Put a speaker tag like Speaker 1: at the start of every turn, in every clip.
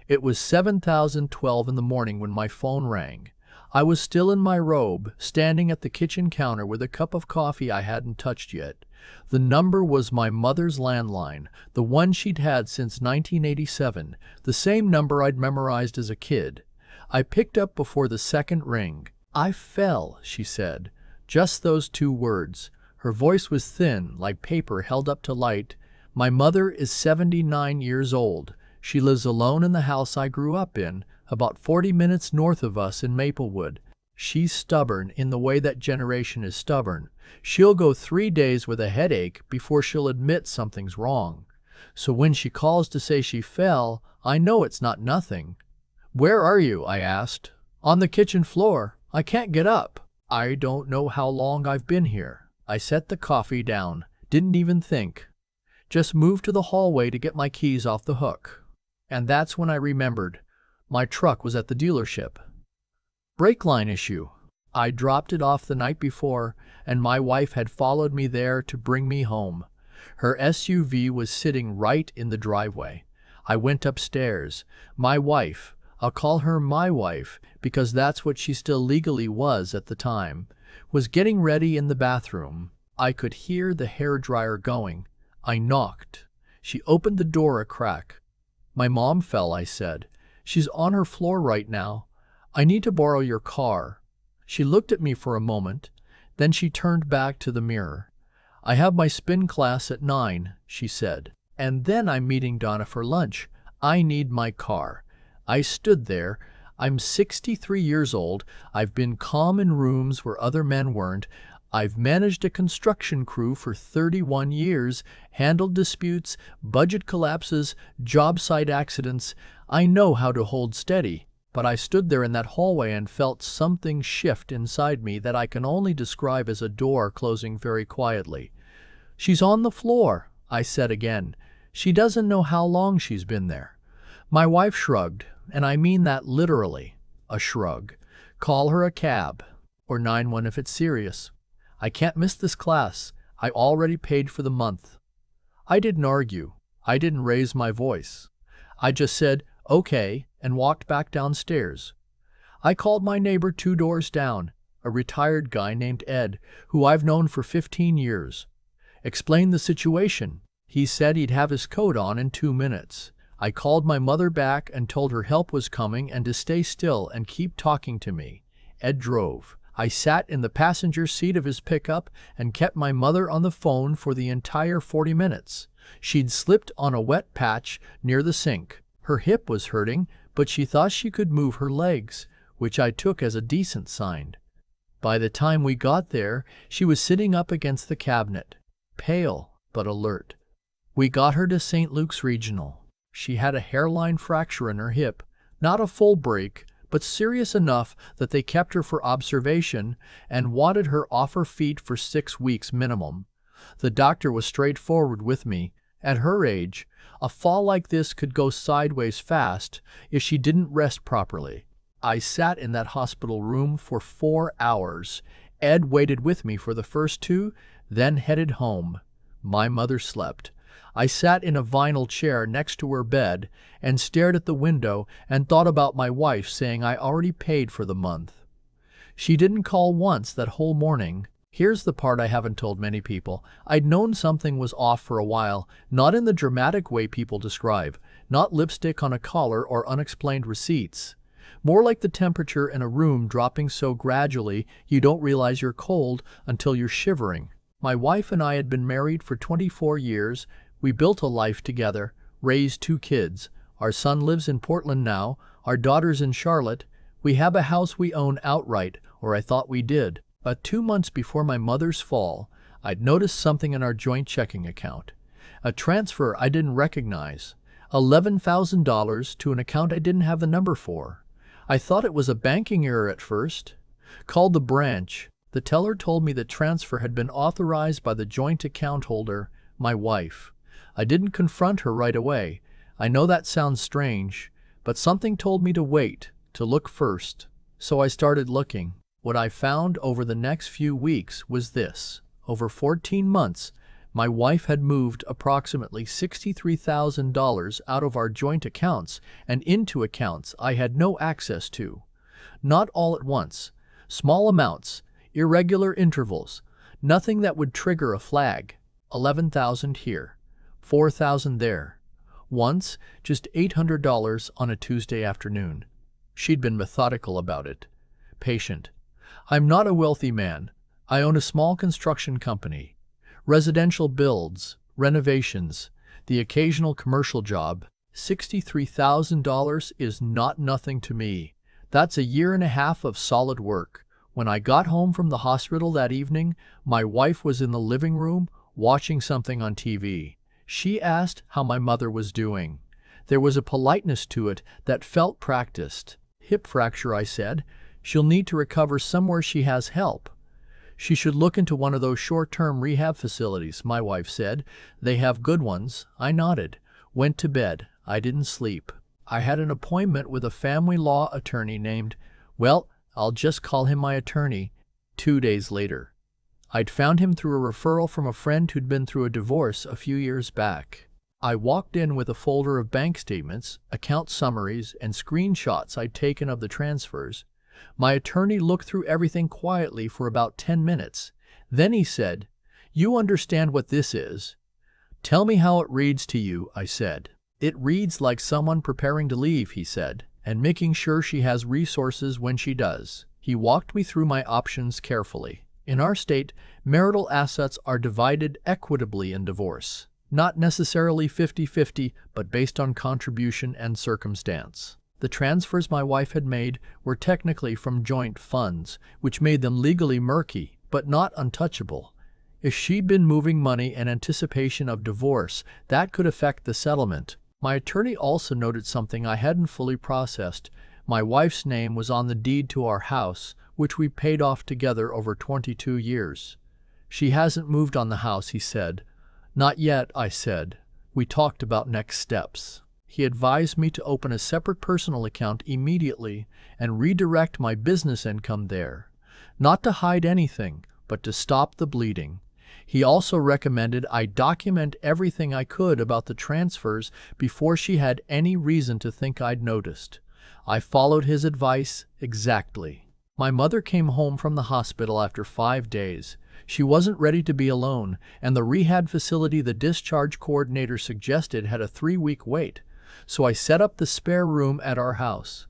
Speaker 1: It was 7,012 in the morning when my phone rang. I was still in my robe, standing at the kitchen counter with a cup of coffee I hadn't touched yet. The number was my mother's landline, the one she'd had since 1987, the same number I'd memorized as a kid. I picked up before the second ring. "I fell," she said. Just those two words. Her voice was thin, like paper held up to light. "My mother is 79 years old. She lives alone in the house I grew up in, about 40 minutes north of us in Maplewood. She's stubborn in the way that generation is stubborn. She'll go 3 days with a headache before she'll admit something's wrong. So when she calls to say she fell, I know it's not nothing." "Where are you?" I asked. "On the kitchen floor. I can't get up." "I don't know how long I've been here." I set the coffee down, didn't even think. Just moved to the hallway to get my keys off the hook. And that's when I remembered. My truck was at the dealership. Brake line issue. I dropped it off the night before, and my wife had followed me there to bring me home. Her SUV was sitting right in the driveway. I went upstairs. My wife, I'll call her my wife because that's what she still legally was at the time, was getting ready in the bathroom. I could hear the hairdryer going. I knocked. She opened the door a crack. "My mom fell," I said. "She's on her floor right now. I need to borrow your car." She looked at me for a moment, then she turned back to the mirror. "I have my spin class at 9, she said. "And then I'm meeting Donna for lunch. I need my car." I stood there. I'm 63 years old. I've been calm in rooms where other men weren't. I've managed a construction crew for 31 years, handled disputes, budget collapses, job site accidents. I know how to hold steady. But I stood there in that hallway and felt something shift inside me that I can only describe as a door closing very quietly. "She's on the floor," I said again. "She doesn't know how long she's been there." My wife shrugged, and I mean that literally, a shrug. "Call her a cab, or 911 if it's serious. I can't miss this class. I already paid for the month." I didn't argue. I didn't raise my voice. I just said, "Okay," and walked back downstairs. I called my neighbor 2 doors down, a retired guy named Ed, who I've known for 15 years. Explained the situation. He said he'd have his coat on in 2 minutes. I called my mother back and told her help was coming and to stay still and keep talking to me. Ed drove. I sat in the passenger seat of his pickup and kept my mother on the phone for the entire 40 minutes. She'd slipped on a wet patch near the sink. Her hip was hurting, but she thought she could move her legs, which I took as a decent sign. By the time we got there, she was sitting up against the cabinet, pale but alert. We got her to St. Luke's Regional. She had a hairline fracture in her hip, not a full break, but serious enough that they kept her for observation and wanted her off her feet for 6 weeks minimum. The doctor was straightforward with me. At her age, a fall like this could go sideways fast if she didn't rest properly. I sat in that hospital room for 4 hours. Ed waited with me for the first 2, then headed home. My mother slept. I sat in a vinyl chair next to her bed and stared at the window and thought about my wife saying I already paid for the month. She didn't call once that whole morning. Here's the part I haven't told many people. I'd known something was off for a while, not in the dramatic way people describe, not lipstick on a collar or unexplained receipts. More like the temperature in a room dropping so gradually you don't realize you're cold until you're shivering. My wife and I had been married for 24 years. We built a life together, raised 2 kids. Our son lives in Portland now, our daughter's in Charlotte. We have a house we own outright, or I thought we did. But 2 months before my mother's fall, I'd noticed something in our joint checking account. A transfer I didn't recognize. $11,000 to an account I didn't have the number for. I thought it was a banking error at first. Called the branch. The teller told me the transfer had been authorized by the joint account holder, my wife. I didn't confront her right away. I know that sounds strange, but something told me to wait, to look first. So I started looking. What I found over the next few weeks was this. Over 14 months, My wife had moved approximately $63,000 out of our joint accounts and into accounts I had no access to. Not all at once. Small amounts, irregular intervals, nothing that would trigger a flag. 11,000 here, 4,000 there. Once, just $800 on a Tuesday afternoon. She'd been methodical about it. Patient. I'm not a wealthy man. I own a small construction company. Residential builds, renovations, the occasional commercial job. $63,000 is not nothing to me. That's a year and a half of solid work. When I got home from the hospital that evening, my wife was in the living room watching something on TV. She asked how my mother was doing. There was a politeness to it that felt practiced. Hip fracture, I said. She'll need to recover somewhere she has help. She should look into one of those short-term rehab facilities, my wife said. They have good ones. I nodded. Went to bed. I didn't sleep. I had an appointment with a family law attorney named, well, I'll just call him my attorney. 2 days later. I'd found him through a referral from a friend who'd been through a divorce a few years back. I walked in with a folder of bank statements, account summaries, and screenshots I'd taken of the transfers. My attorney looked through everything quietly for about 10 minutes. Then he said, "You understand what this is?" "Tell me how it reads to you," I said. "It reads like someone preparing to leave," he said, "and making sure she has resources when she does." He walked me through my options carefully. In our state, marital assets are divided equitably in divorce. Not necessarily 50-50, but based on contribution and circumstance. The transfers my wife had made were technically from joint funds, which made them legally murky, but not untouchable. If she'd been moving money in anticipation of divorce, that could affect the settlement. My attorney also noted something I hadn't fully processed. My wife's name was on the deed to our house, which we paid off together over 22 years. "She hasn't moved on the house," he said. "Not yet," I said. We talked about next steps. He advised me to open a separate personal account immediately and redirect my business income there. Not to hide anything, but to stop the bleeding. He also recommended I document everything I could about the transfers before she had any reason to think I'd noticed. I followed his advice exactly. My mother came home from the hospital after 5 days. She wasn't ready to be alone, and the rehab facility the discharge coordinator suggested had a 3-week wait, so I set up the spare room at our house.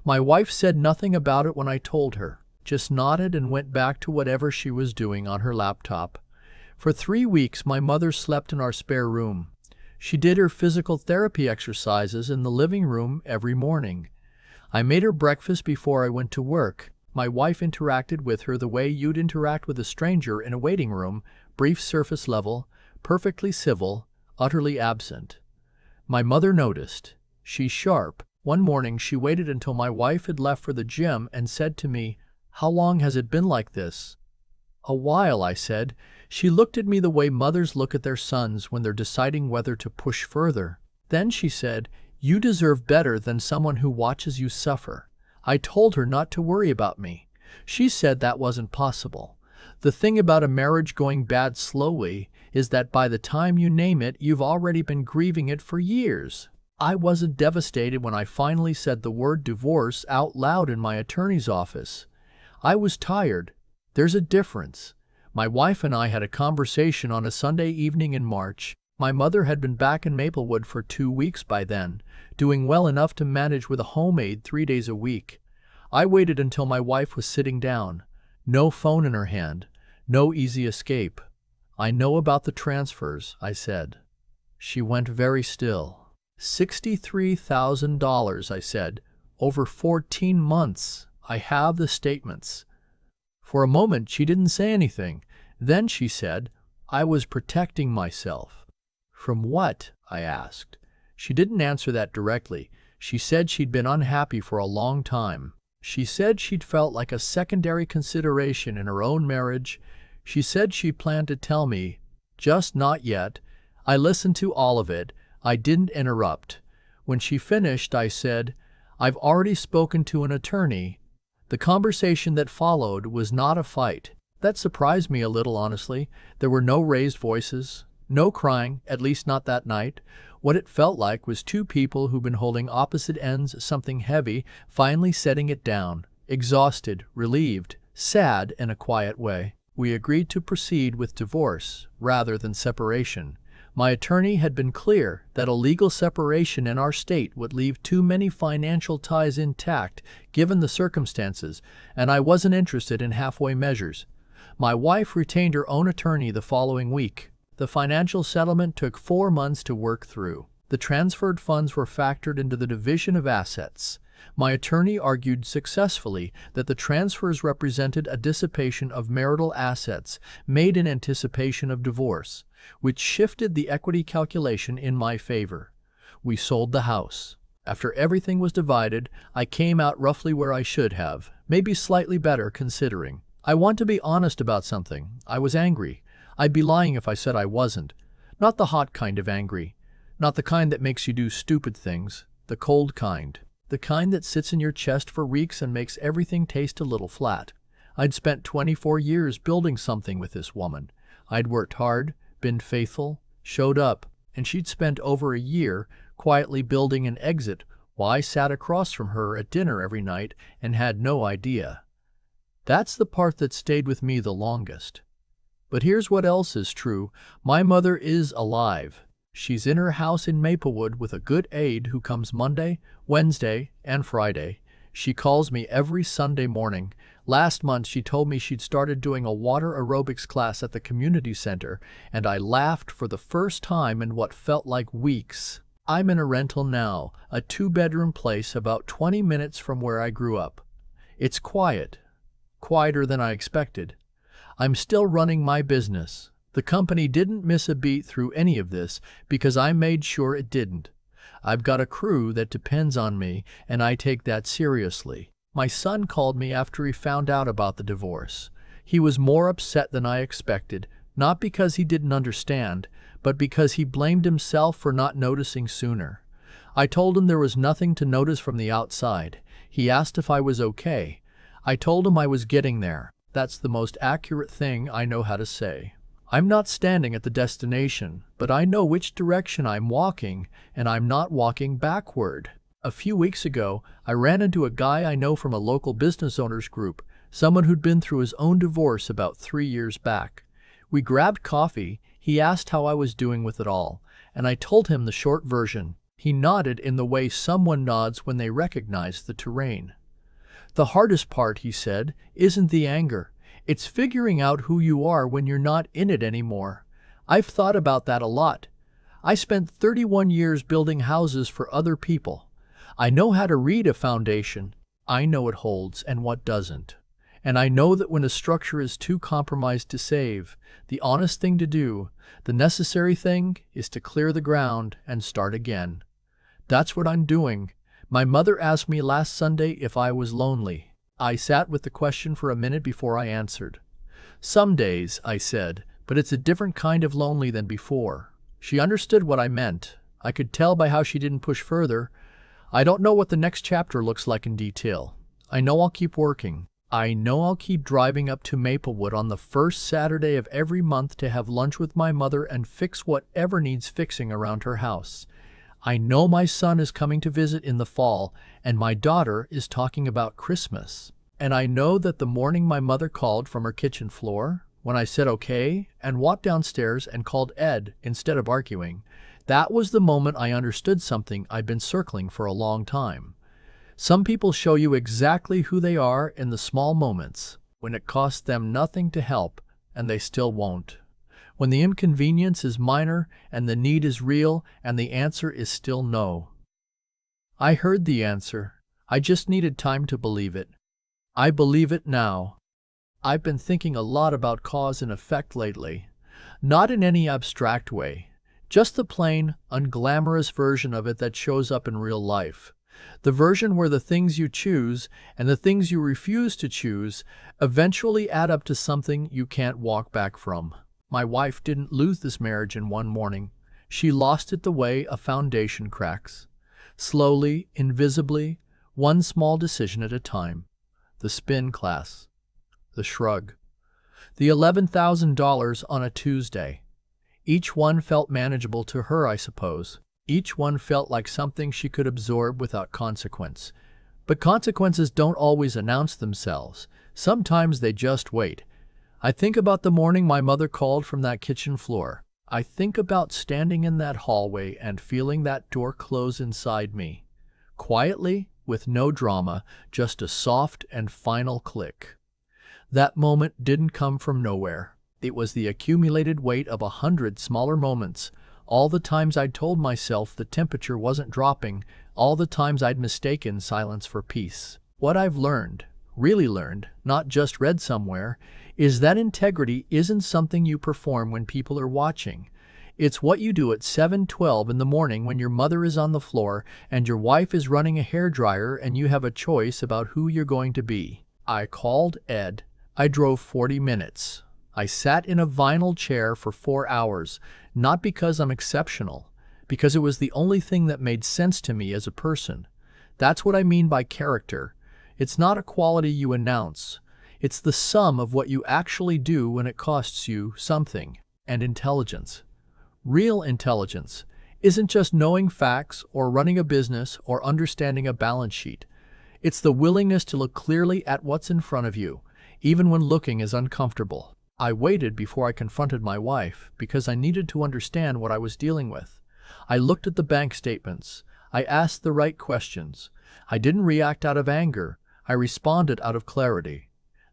Speaker 1: My wife said nothing about it when I told her, just nodded and went back to whatever she was doing on her laptop. For 3 weeks, my mother slept in our spare room. She did her physical therapy exercises in the living room every morning. I made her breakfast before I went to work. My wife interacted with her the way you'd interact with a stranger in a waiting room, brief surface level, perfectly civil, utterly absent. My mother noticed. She's sharp. One morning she waited until my wife had left for the gym and said to me, "How long has it been like this?" "A while," I said. She looked at me the way mothers look at their sons when they're deciding whether to push further. Then she said, "You deserve better than someone who watches you suffer." I told her not to worry about me. She said that wasn't possible. The thing about a marriage going bad slowly is that by the time you name it, you've already been grieving it for years. I wasn't devastated when I finally said the word divorce out loud in my attorney's office. I was tired. There's a difference. My wife and I had a conversation on a Sunday evening in March. My mother had been back in Maplewood for 2 weeks by then, doing well enough to manage with a home aide 3 days a week. I waited until my wife was sitting down. No phone in her hand. No easy escape. "I know about the transfers," I said. She went very still. $63,000, I said. "Over 14 months. I have the statements." For a moment she didn't say anything. Then she said, "I was protecting myself." "From what?" I asked. She didn't answer that directly. She said she'd been unhappy for a long time. She said she'd felt like a secondary consideration in her own marriage. She said she planned to tell me, just not yet. I listened to all of it. I didn't interrupt. When she finished, I said, "I've already spoken to an attorney." The conversation that followed was not a fight. That surprised me a little, honestly. There were no raised voices, no crying, at least not that night. What it felt like was two people who'd been holding opposite ends of something heavy, finally setting it down, exhausted, relieved, sad in a quiet way. We agreed to proceed with divorce rather than separation. My attorney had been clear that a legal separation in our state would leave too many financial ties intact given the circumstances, and I wasn't interested in halfway measures. My wife retained her own attorney the following week. The financial settlement took 4 months to work through. The transferred funds were factored into the division of assets. My attorney argued successfully that the transfers represented a dissipation of marital assets made in anticipation of divorce, which shifted the equity calculation in my favor. We sold the house. After everything was divided, I came out roughly where I should have, maybe slightly better considering. I want to be honest about something. I was angry. I'd be lying if I said I wasn't. Not the hot kind of angry. Not the kind that makes you do stupid things. The cold kind. The kind that sits in your chest for weeks and makes everything taste a little flat. I'd spent 24 years building something with this woman. I'd worked hard, been faithful, showed up, and she'd spent over a year quietly building an exit while I sat across from her at dinner every night and had no idea. That's the part that stayed with me the longest. But here's what else is true. My mother is alive. She's in her house in Maplewood with a good aide who comes Monday, Wednesday, and Friday. She calls me every Sunday morning. Last month she told me she'd started doing a water aerobics class at the community center, and I laughed for the first time in what felt like weeks. I'm in a rental now, a 2-bedroom place about 20 minutes from where I grew up. It's quiet. Quieter than I expected. I'm still running my business. The company didn't miss a beat through any of this because I made sure it didn't. I've got a crew that depends on me, and I take that seriously. My son called me after he found out about the divorce. He was more upset than I expected, not because he didn't understand, but because he blamed himself for not noticing sooner. I told him there was nothing to notice from the outside. He asked if I was okay. I told him I was getting there. That's the most accurate thing I know how to say. I'm not standing at the destination, but I know which direction I'm walking, and I'm not walking backward. A few weeks ago, I ran into a guy I know from a local business owners group, someone who'd been through his own divorce about 3 years back. We grabbed coffee. He asked how I was doing with it all, and I told him the short version. He nodded in the way someone nods when they recognize the terrain. The hardest part, he said, isn't the anger. It's figuring out who you are when you're not in it anymore. I've thought about that a lot. I spent 31 years building houses for other people. I know how to read a foundation. I know what holds and what doesn't. And I know that when a structure is too compromised to save, the honest thing to do, the necessary thing, is to clear the ground and start again. That's what I'm doing. My mother asked me last Sunday if I was lonely. I sat with the question for a minute before I answered. Some days, I said, but it's a different kind of lonely than before. She understood what I meant. I could tell by how she didn't push further. I don't know what the next chapter looks like in detail. I know I'll keep working. I know I'll keep driving up to Maplewood on the first Saturday of every month to have lunch with my mother and fix whatever needs fixing around her house. I know my son is coming to visit in the fall, and my daughter is talking about Christmas. And I know that the morning my mother called from her kitchen floor, when I said okay and walked downstairs and called Ed instead of arguing, that was the moment I understood something I'd been circling for a long time. Some people show you exactly who they are in the small moments, when it costs them nothing to help, and they still won't. When the inconvenience is minor and the need is real and the answer is still no. I heard the answer. I just needed time to believe it. I believe it now. I've been thinking a lot about cause and effect lately. Not in any abstract way. Just the plain, unglamorous version of it that shows up in real life. The version where the things you choose and the things you refuse to choose eventually add up to something you can't walk back from. My wife didn't lose this marriage in one morning. She lost it the way a foundation cracks. Slowly, invisibly, one small decision at a time. The spin class. The shrug. The $11,000 on a Tuesday. Each one felt manageable to her, I suppose. Each one felt like something she could absorb without consequence. But consequences don't always announce themselves. Sometimes they just wait. I think about the morning my mother called from that kitchen floor. I think about standing in that hallway and feeling that door close inside me. Quietly, with no drama, just a soft and final click. That moment didn't come from nowhere. It was the accumulated weight of 100 smaller moments. All the times I'd told myself the temperature wasn't dropping, all the times I'd mistaken silence for peace. What I've learned, really learned, not just read somewhere, is that integrity isn't something you perform when people are watching. It's what you do at 7:12 in the morning when your mother is on the floor and your wife is running a hairdryer and you have a choice about who you're going to be. I called Ed. I drove 40 minutes. I sat in a vinyl chair for 4 hours, not because I'm exceptional, because it was the only thing that made sense to me as a person. That's what I mean by character. It's not a quality you announce. It's the sum of what you actually do when it costs you something. And intelligence. Real intelligence isn't just knowing facts or running a business or understanding a balance sheet. It's the willingness to look clearly at what's in front of you, even when looking is uncomfortable. I waited before I confronted my wife because I needed to understand what I was dealing with. I looked at the bank statements. I asked the right questions. I didn't react out of anger. I responded out of clarity.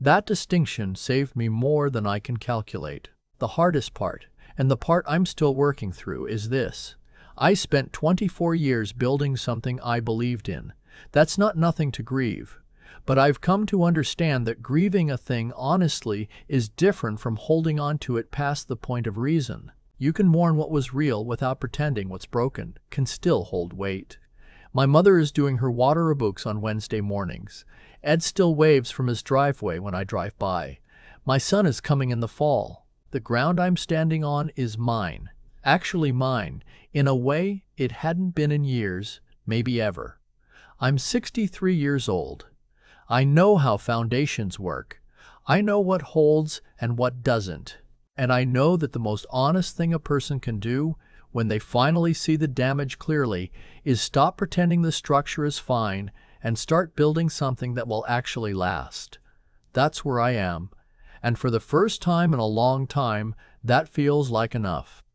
Speaker 1: That distinction saved me more than I can calculate. The hardest part, and the part I'm still working through, is this. I spent 24 years building something I believed in. That's not nothing to grieve. But I've come to understand that grieving a thing honestly is different from holding on to it past the point of reason. You can mourn what was real without pretending what's broken can still hold weight. My mother is doing her water books on Wednesday mornings. Ed still waves from his driveway when I drive by. My son is coming in the fall. The ground I'm standing on is mine. Actually mine, in a way it hadn't been in years, maybe ever. I'm 63 years old. I know how foundations work. I know what holds and what doesn't. And I know that the most honest thing a person can do, when they finally see the damage clearly, is stop pretending the structure is fine and start building something that will actually last. That's where I am. And for the first time in a long time, that feels like enough.